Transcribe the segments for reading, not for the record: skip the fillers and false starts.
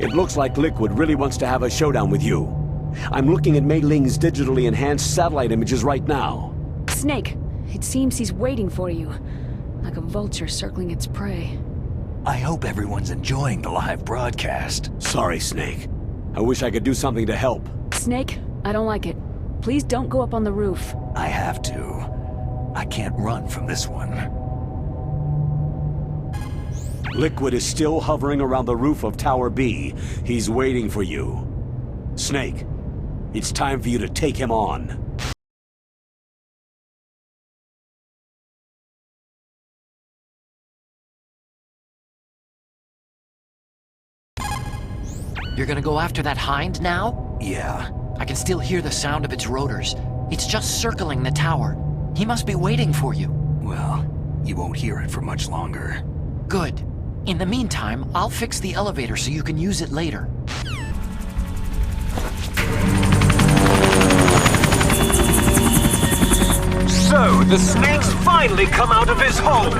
It looks like Liquid really wants to have a showdown with you. I'm looking at Mei Ling's digitally enhanced satellite images right now. Snake, it seems he's waiting for you, like a vulture circling its prey. I hope everyone's enjoying the live broadcast. Sorry, Snake. I wish I could do something to help. Snake, I don't like it. Please don't go up on the roof. I have to. I can't run from this one. Liquid is still hovering around the roof of Tower B. He's waiting for you. Snake, it's time for you to take him on. You're gonna go after that hind now? Yeah. I can still hear the sound of its rotors. It's just circling the tower. He must be waiting for you. Well, you won't hear it for much longer. Good. In the meantime, I'll fix the elevator so you can use it later. So, the snake's finally come out of his hole.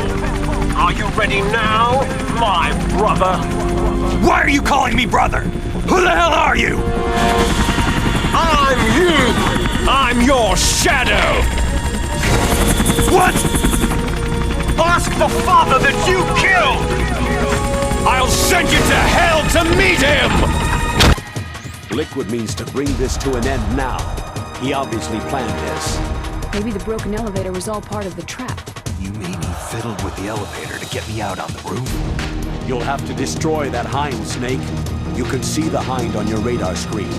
Are you ready now, my brother? Why are you calling me brother? Who the hell are you? I'm you! I'm your shadow! What? Ask the father that you killed! I'll send you to hell to meet him! Liquid means to bring this to an end now. He obviously planned this. Maybe the broken elevator was all part of the trap. You mean he fiddled with the elevator to get me out on the roof? You'll have to destroy that hind, Snake. You can see the hind on your radar screen.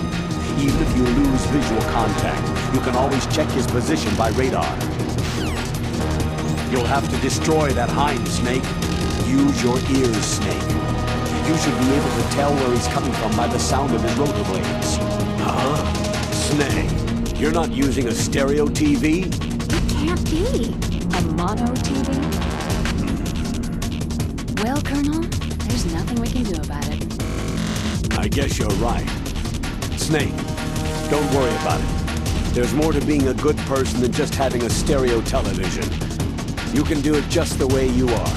Even if you lose visual contact, you can always check his position by radar. You'll have to destroy that hind, Snake. Use your ears, Snake. You should be able to tell where he's coming from by the sound of his rotor blades. Huh? Snake, you're not using a stereo TV? It can't be. A mono TV? Well, Colonel, there's nothing we can do about it. I guess you're right. Snake, don't worry about it. There's more to being a good person than just having a stereo television. You can do it just the way you are.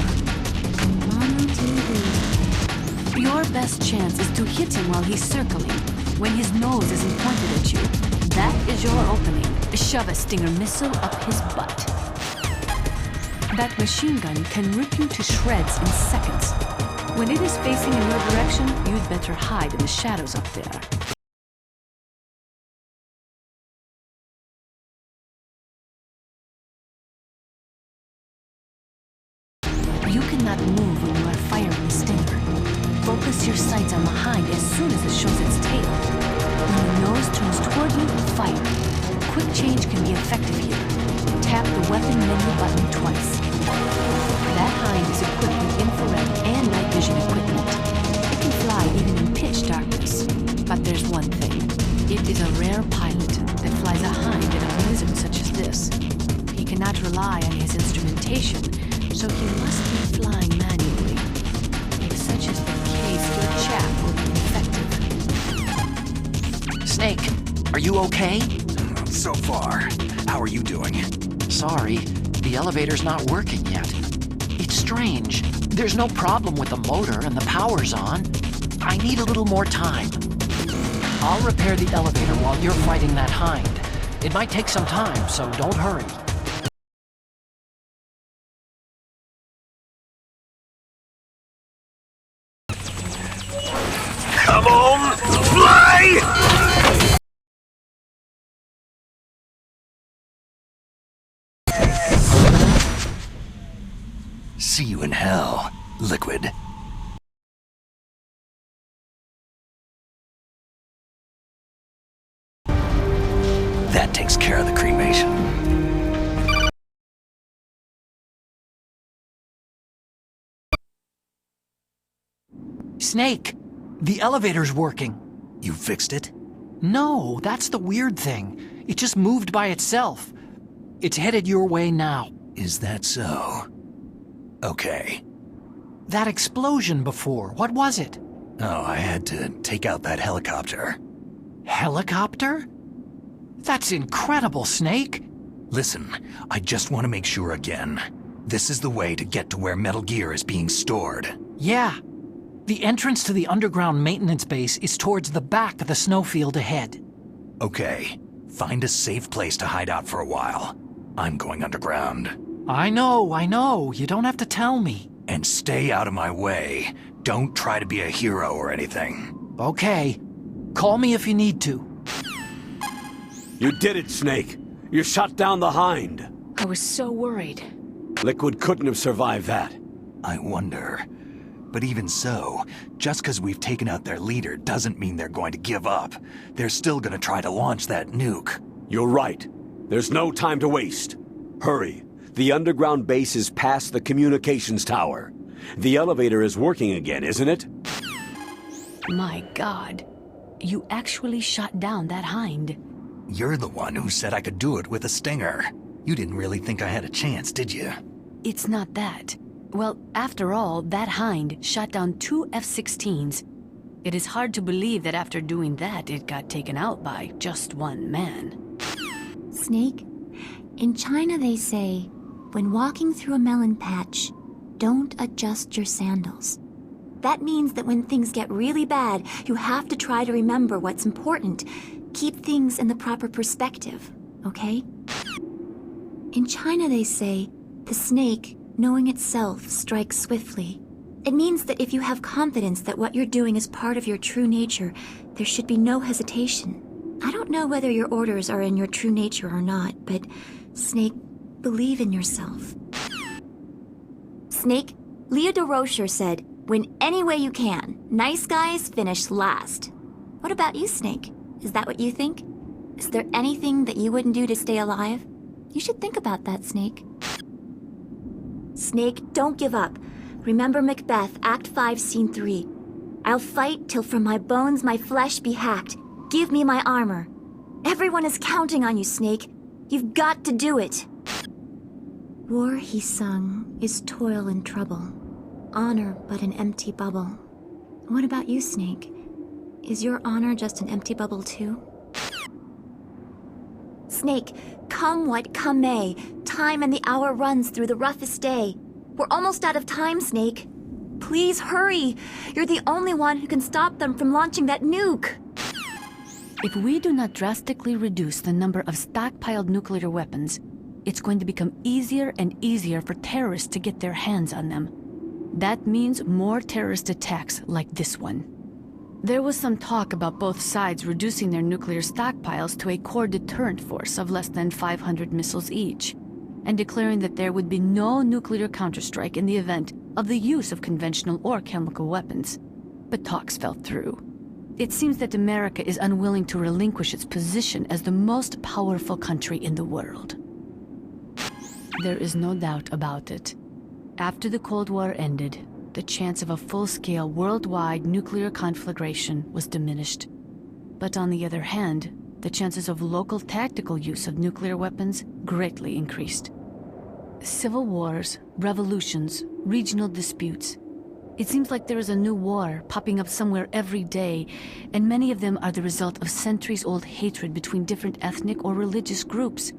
Mono TV. Your best chance is to hit him while he's circling, when his nose isn't pointed at you. That is your opening. Shove a Stinger missile up his butt. That machine gun can rip you to shreds in seconds. When it is facing in your direction, you'd better hide in the shadows up there. You cannot move when you are firing the Stinger. Focus your sights on the hind as soon as it shows its tail. When the nose turns toward you, fire. Quick change can be effective here. Tap the weapon menu button twice. That hind is equipped with infrared and night vision equipment. It can fly even in pitch darkness. But there's one thing. It is a rare pilot that flies a hind in a blizzard such as this. He cannot rely on his instrumentation, so he must be flying manually. If such is the case, your chap will be ineffective. Snake, are you okay? So far. How are you doing? Sorry, the elevator's not working yet. It's strange. There's no problem with the motor and the power's on. I need a little more time. I'll repair the elevator while you're fighting that hind. It might take some time, so don't hurry. Come on, fly! See you in hell, Liquid. That takes care of the cremation. Snake, the elevator's working. You fixed it? No, that's the weird thing. It just moved by itself. It's headed your way now. Is that so? Okay. That explosion before, what was it? Oh, I had to take out that helicopter. Helicopter? That's incredible, Snake. Listen, I just want to make sure again. This is the way to get to where Metal Gear is being stored. Yeah. The entrance to the underground maintenance base is towards the back of the snowfield ahead. Okay, find a safe place to hide out for a while. I'm going underground. I know. You don't have to tell me. And stay out of my way. Don't try to be a hero or anything. Okay. Call me if you need to. You did it, Snake. You shot down the Hind. I was so worried. Liquid couldn't have survived that. I wonder. But even so, just because we've taken out their leader doesn't mean they're going to give up. They're still going to try to launch that nuke. You're right. There's no time to waste. Hurry. The underground base is past the communications tower. The elevator is working again, isn't it? My God. You actually shot down that Hind. You're the one who said I could do it with a stinger. You didn't really think I had a chance, did you? It's not that. Well, after all, that Hind shot down 2 F-16s. It is hard to believe that after doing that, it got taken out by just one man. Snake, in China they say, when walking through a melon patch, don't adjust your sandals. That means that when things get really bad, you have to try to remember what's important. Keep things in the proper perspective, okay? In China they say, the snake, knowing itself, strikes swiftly. It means that if you have confidence that what you're doing is part of your true nature, there should be no hesitation. I don't know whether your orders are in your true nature or not, but, Snake, believe in yourself. Snake, Leo de Rocher said, win any way you can. Nice guys finish last. What about you, Snake? Is that what you think? Is there anything that you wouldn't do to stay alive? You should think about that, Snake. Snake, don't give up. Remember Macbeth, Act 5, Scene 3. I'll fight till from my bones my flesh be hacked. Give me my armor. Everyone is counting on you, Snake. You've got to do it. War, he sung, is toil and trouble. Honor but an empty bubble. What about you, Snake? Is your honor just an empty bubble too? Snake, come what come may, time and the hour runs through the roughest day. We're almost out of time, Snake. Please hurry. You're the only one who can stop them from launching that nuke. If we do not drastically reduce the number of stockpiled nuclear weapons, it's going to become easier and easier for terrorists to get their hands on them. That means more terrorist attacks like this one. There was some talk about both sides reducing their nuclear stockpiles to a core deterrent force of less than 500 missiles each, and declaring that there would be no nuclear counterstrike in the event of the use of conventional or chemical weapons. But talks fell through. It seems that America is unwilling to relinquish its position as the most powerful country in the world. There is no doubt about it. After the Cold War ended, the chance of a full-scale worldwide nuclear conflagration was diminished. But on the other hand, the chances of local tactical use of nuclear weapons greatly increased. Civil wars, revolutions, regional disputes. It seems like there is a new war popping up somewhere every day, and many of them are the result of centuries-old hatred between different ethnic or religious groups.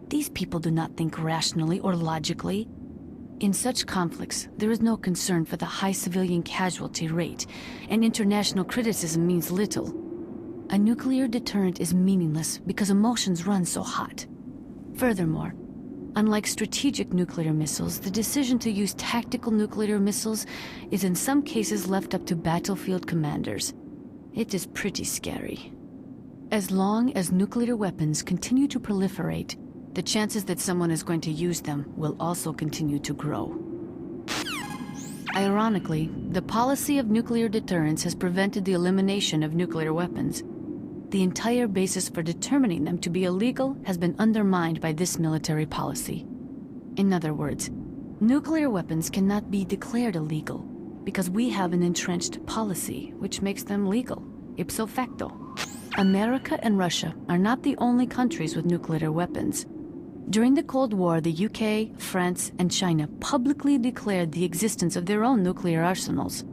These people do not think rationally or logically. In such conflicts, there is no concern for the high civilian casualty rate, and international criticism means little. A nuclear deterrent is meaningless because emotions run so hot. Furthermore, unlike strategic nuclear missiles, the decision to use tactical nuclear missiles is in some cases left up to battlefield commanders. It is pretty scary. As long as nuclear weapons continue to proliferate, the chances that someone is going to use them will also continue to grow. Ironically, the policy of nuclear deterrence has prevented the elimination of nuclear weapons. The entire basis for determining them to be illegal has been undermined by this military policy. In other words, nuclear weapons cannot be declared illegal because we have an entrenched policy which makes them legal, ipso facto. America and Russia are not the only countries with nuclear weapons. During the Cold War, the UK, France, and China publicly declared the existence of their own nuclear arsenals.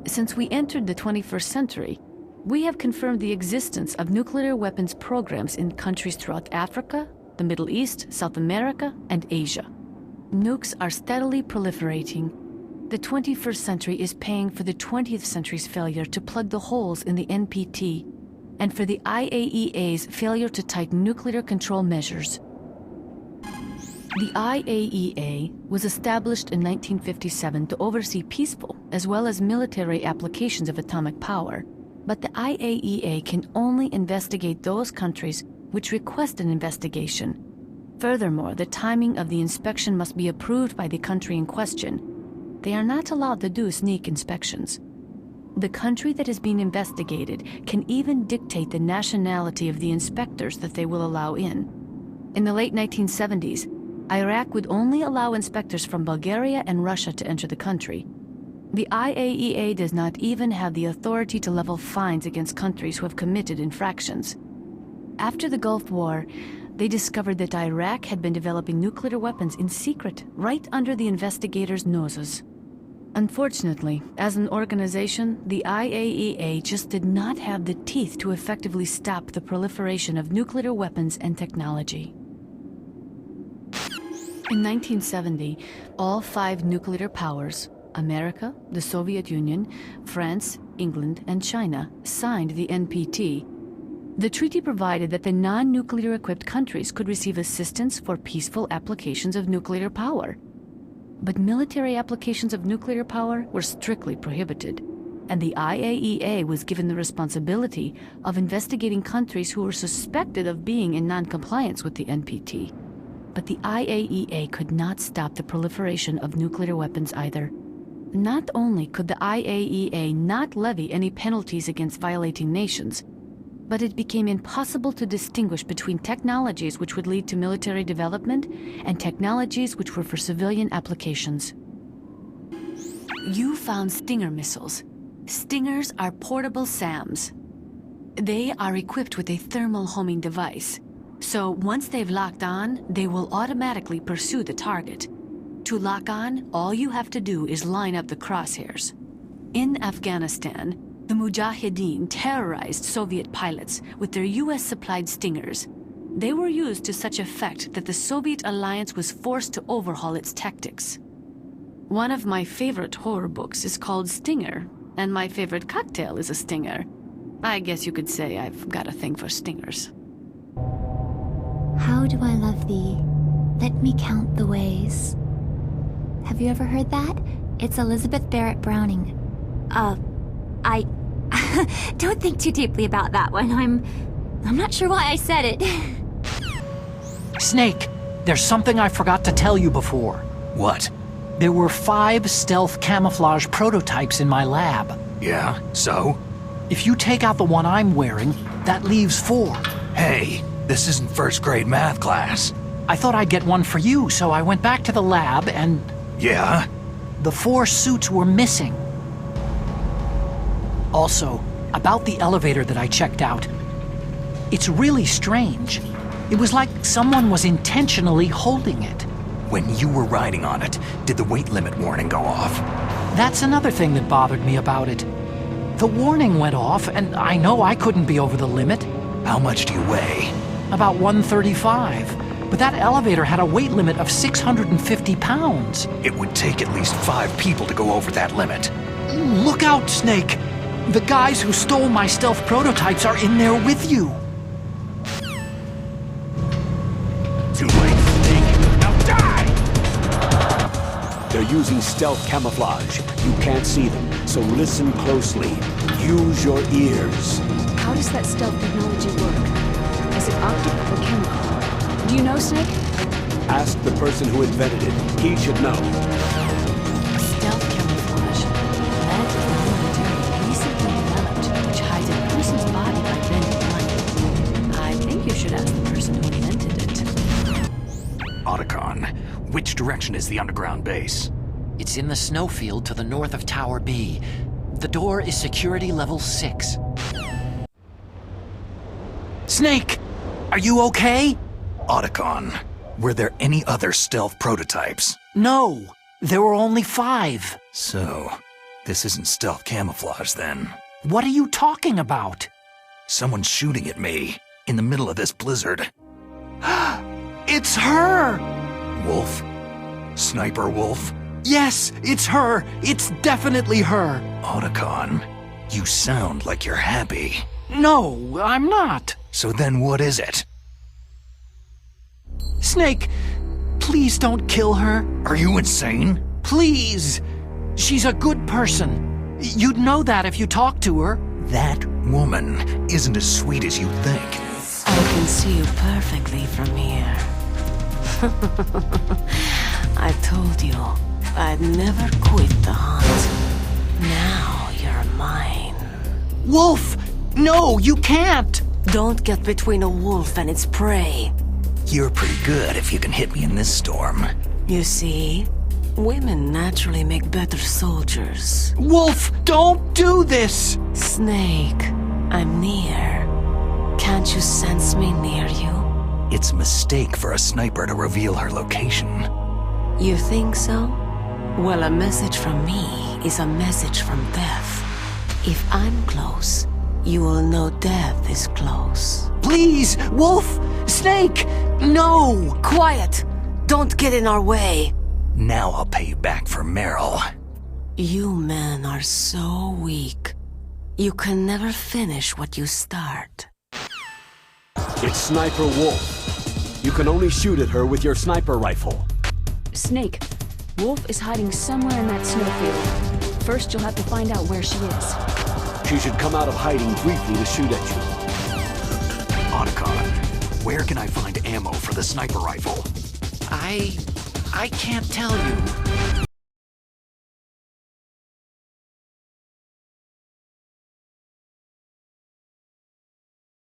Since we entered the 21st century, we have confirmed the existence of nuclear weapons programs in countries throughout Africa, the Middle East, South America, and Asia. Nukes are steadily proliferating, The 21st century is paying for the 20th century's failure to plug the holes in the NPT and for the IAEA's failure to tighten nuclear control measures. The IAEA was established in 1957 to oversee peaceful as well as military applications of atomic power. But the IAEA can only investigate those countries which request an investigation. Furthermore, the timing of the inspection must be approved by the country in question. They are not allowed to do sneak inspections. The country that is being investigated can even dictate the nationality of the inspectors that they will allow in. In the late 1970s, Iraq would only allow inspectors from Bulgaria and Russia to enter the country. The IAEA does not even have the authority to level fines against countries who have committed infractions. After the Gulf War, they discovered that Iraq had been developing nuclear weapons in secret, right under the investigators' noses. Unfortunately, as an organization, the IAEA just did not have the teeth to effectively stop the proliferation of nuclear weapons and technology. In 1970, all 5 nuclear powers, America, the Soviet Union, France, England, and China, signed the NPT. The treaty provided that the non-nuclear equipped countries could receive assistance for peaceful applications of nuclear power. But military applications of nuclear power were strictly prohibited, and the IAEA was given the responsibility of investigating countries who were suspected of being in non-compliance with the NPT. But the IAEA could not stop the proliferation of nuclear weapons either. Not only could the IAEA not levy any penalties against violating nations, but it became impossible to distinguish between technologies which would lead to military development and technologies which were for civilian applications. You found Stinger missiles. Stingers are portable SAMs. They are equipped with a thermal homing device. So once they've locked on, they will automatically pursue the target. To lock on, all you have to do is line up the crosshairs. In Afghanistan, the Mujahideen terrorized Soviet pilots with their US-supplied Stingers. They were used to such effect that the Soviet alliance was forced to overhaul its tactics. One of my favorite horror books is called Stinger, and my favorite cocktail is a Stinger. I guess you could say I've got a thing for Stingers. How do I love thee? Let me count the ways. Have you ever heard that? It's Elizabeth Barrett Browning. I don't think too deeply about that one. I'm not sure why I said it. Snake, there's something I forgot to tell you before. What? There were 5 stealth camouflage prototypes in my lab. Yeah, so? If you take out the one I'm wearing, that leaves 4. Hey, this isn't first grade math class. I thought I'd get one for you, so I went back to the lab and... Yeah? The 4 suits were missing. Also, about the elevator that I checked out, it's really strange. It was like someone was intentionally holding it. When you were riding on it, did the weight limit warning go off? That's another thing that bothered me about it. The warning went off, and I know I couldn't be over the limit. How much do you weigh? About 135. But that elevator had a weight limit of 650 pounds. It would take at least 5 people to go over that limit. Look out, Snake! The guys who stole my stealth prototypes are in there with you. Too late, Snake. Now die! They're using stealth camouflage. You can't see them, so listen closely. Use your ears. How does that stealth technology work? Is it optical or chemical? Do you know, Snake? Ask the person who invented it. He should know. Stealth camouflage. That is the military recently developed, which hides a person's body by bending light. I think you should ask the person who invented it. Otacon, which direction is the underground base? It's in the snowfield to the north of Tower B. The door is security level 6. Snake! Are you okay? Otacon, were there any other stealth prototypes? No, there were only 5. So, this isn't stealth camouflage then. What are you talking about? Someone's shooting at me, in the middle of this blizzard. It's her! Wolf? Sniper Wolf? Yes, it's her. It's definitely her. Otacon, you sound like you're happy. No, I'm not. So then what is it? Snake, please don't kill her. Are you insane? Please. She's a good person. You'd know that if you talked to her. That woman isn't as sweet as you think. I can see you perfectly from here. I told you I'd never quit the hunt. Now you're mine. Wolf! No, you can't! Don't get between a wolf and its prey. You're pretty good if you can hit me in this storm. You see, women naturally make better soldiers. Wolf, don't do this! Snake, I'm near. Can't you sense me near you? It's a mistake for a sniper to reveal her location. You think so? Well, a message from me is a message from death. If I'm close, you will know death is close. Please, Wolf! Snake! No! Quiet! Don't get in our way! Now I'll pay you back for Meryl. You men are so weak. You can never finish what you start. It's Sniper Wolf. You can only shoot at her with your sniper rifle. Snake, Wolf is hiding somewhere in that snowfield. First, you'll have to find out where she is. She should come out of hiding briefly to shoot at you. Otacon, where can I find ammo for the sniper rifle? I can't tell you.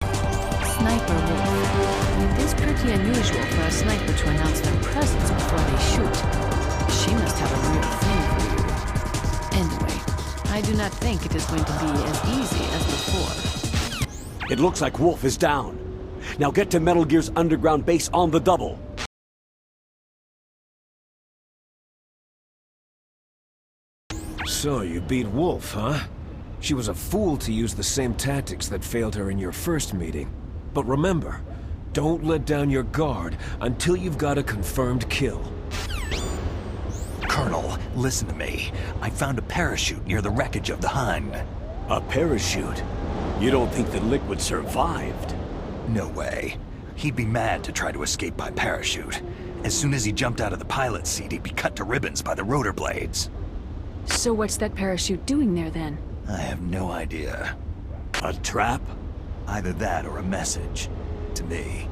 Sniper Wolf. It is pretty unusual for a sniper to announce their presence before they shoot. She must have a real thing for you. Anyway, I do not think it is going to be as easy as before. It looks like Wolf is down. Now get to Metal Gear's underground base on the double. So you beat Wolf, huh? She was a fool to use the same tactics that failed her in your first meeting. But remember, don't let down your guard until you've got a confirmed kill. Colonel, listen to me. I found a parachute near the wreckage of the Hind. A parachute? You don't think that Liquid survived? No way. He'd be mad to try to escape by parachute. As soon as he jumped out of the pilot's seat, he'd be cut to ribbons by the rotor blades. So what's that parachute doing there then? I have no idea. A trap? Either that or a message. To me.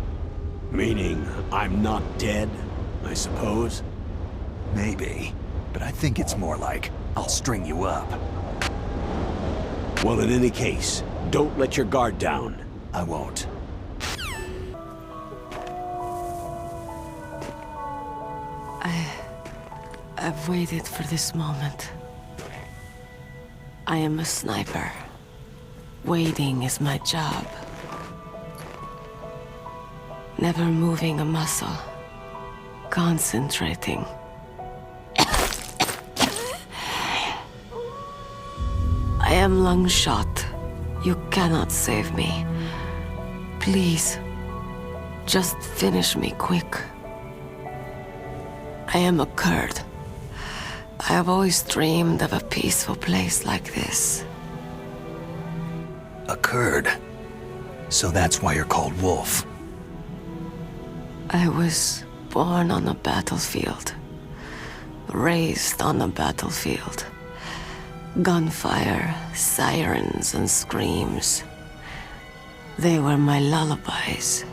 Meaning I'm not dead, I suppose? Maybe. But I think it's more like, I'll string you up. Well, in any case, don't let your guard down. I won't. I've waited for this moment. I am a sniper. Waiting is my job. Never moving a muscle. Concentrating. I am long shot. You cannot save me. Please, just finish me quick. I am a Kurd. I have always dreamed of a peaceful place like this. A Kurd. So that's why you're called Wolf. I was born on a battlefield. Raised on a battlefield. Gunfire, sirens, and screams. They were my lullabies.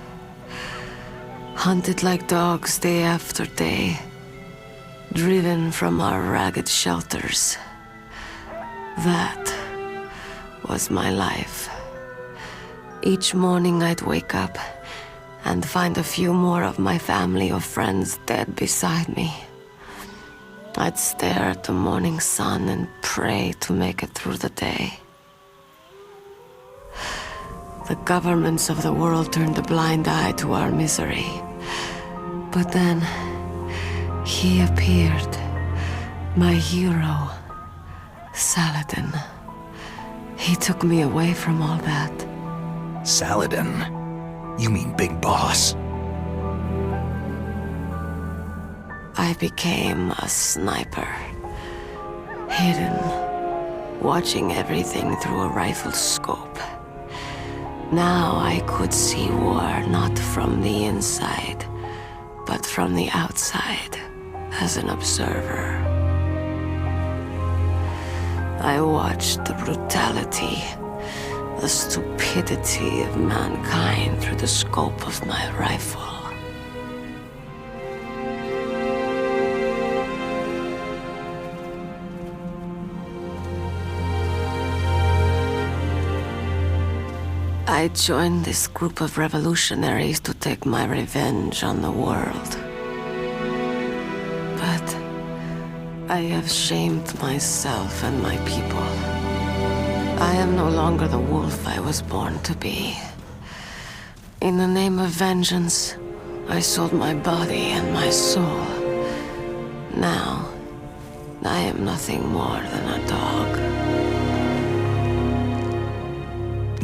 Hunted like dogs day after day. Driven from our ragged shelters. That was my life. Each morning I'd wake up and find a few more of my family or friends dead beside me. I'd stare at the morning sun and pray to make it through the day. The governments of the world turned a blind eye to our misery. But then, he appeared. My hero, Saladin. He took me away from all that. Saladin? You mean Big Boss? I I became a sniper. Hidden, watching everything through a rifle's scope. Now I could see war not from the inside, but from the outside, as an observer. I watched the brutality, the stupidity of mankind through the scope of my rifle. I joined this group of revolutionaries to take my revenge on the world. But I have shamed myself and my people. I am no longer the wolf I was born to be. In the name of vengeance, I sold my body and my soul. Now, I am nothing more than a dog.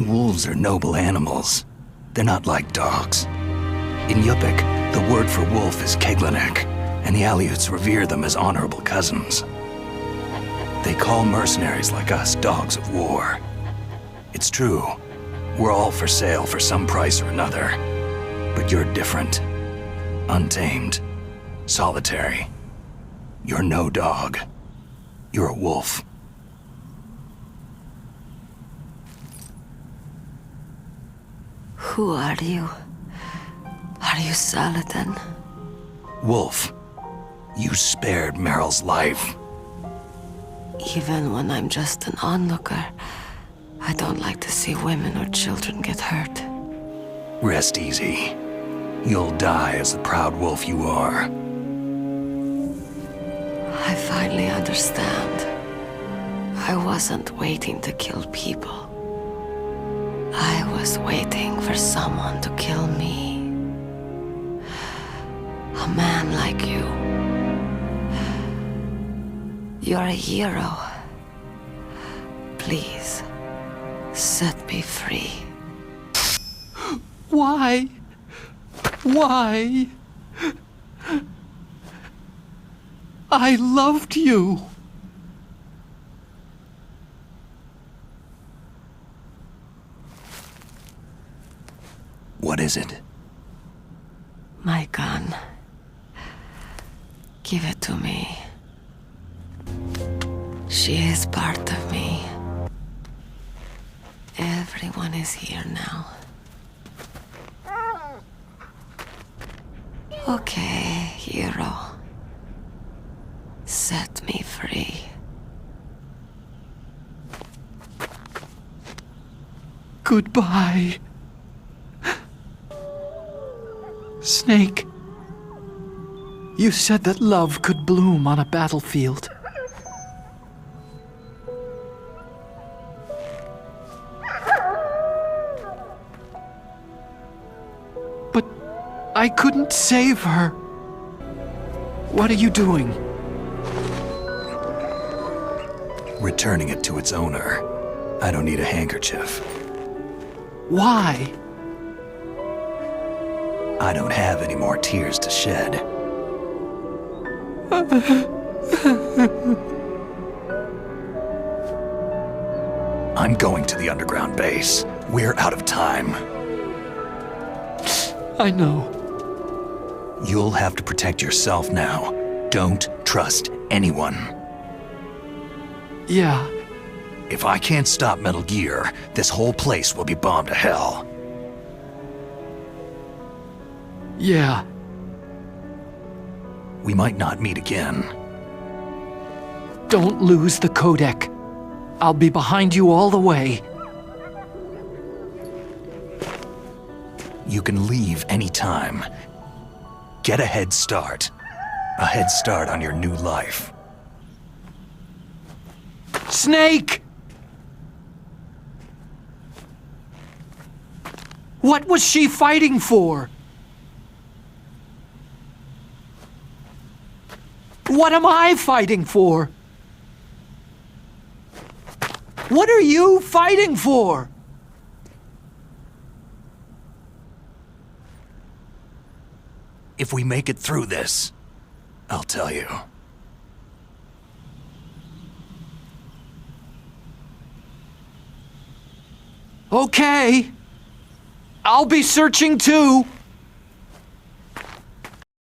Wolves are noble animals. They're not like dogs. In Yupik, the word for wolf is Keglanek, and the Aleuts revere them as honorable cousins. They call mercenaries like us dogs of war. It's true. We're all for sale for some price or another. But you're different. Untamed. Solitary. You're no dog. You're a wolf. Who are you? Are you Saladin? Wolf. You spared Meryl's life. Even when I'm just an onlooker, I don't like to see women or children get hurt. Rest easy. You'll die as the proud wolf you are. I finally understand. I wasn't waiting to kill people. I was waiting for someone to kill me. A man like you. You're a hero. Please, set me free. Why? Why? I loved you. What is it? My gun. Give it to me. She is part of me. Everyone is here now. Okay, hero. Set me free. Goodbye. Snake, you said that love could bloom on a battlefield. But I couldn't save her. What are you doing? Returning it to its owner. I don't need a handkerchief. Why? I don't have any more tears to shed. I'm going to the underground base. We're out of time. I know. You'll have to protect yourself now. Don't trust anyone. Yeah. If I can't stop Metal Gear, this whole place will be bombed to hell. Yeah. We might not meet again. Don't lose the Codec. I'll be behind you all the way. You can leave anytime. Get a head start. A head start on your new life. Snake! What was she fighting for? What am I fighting for? What are you fighting for? If we make it through this, I'll tell you. Okay. I'll be searching too.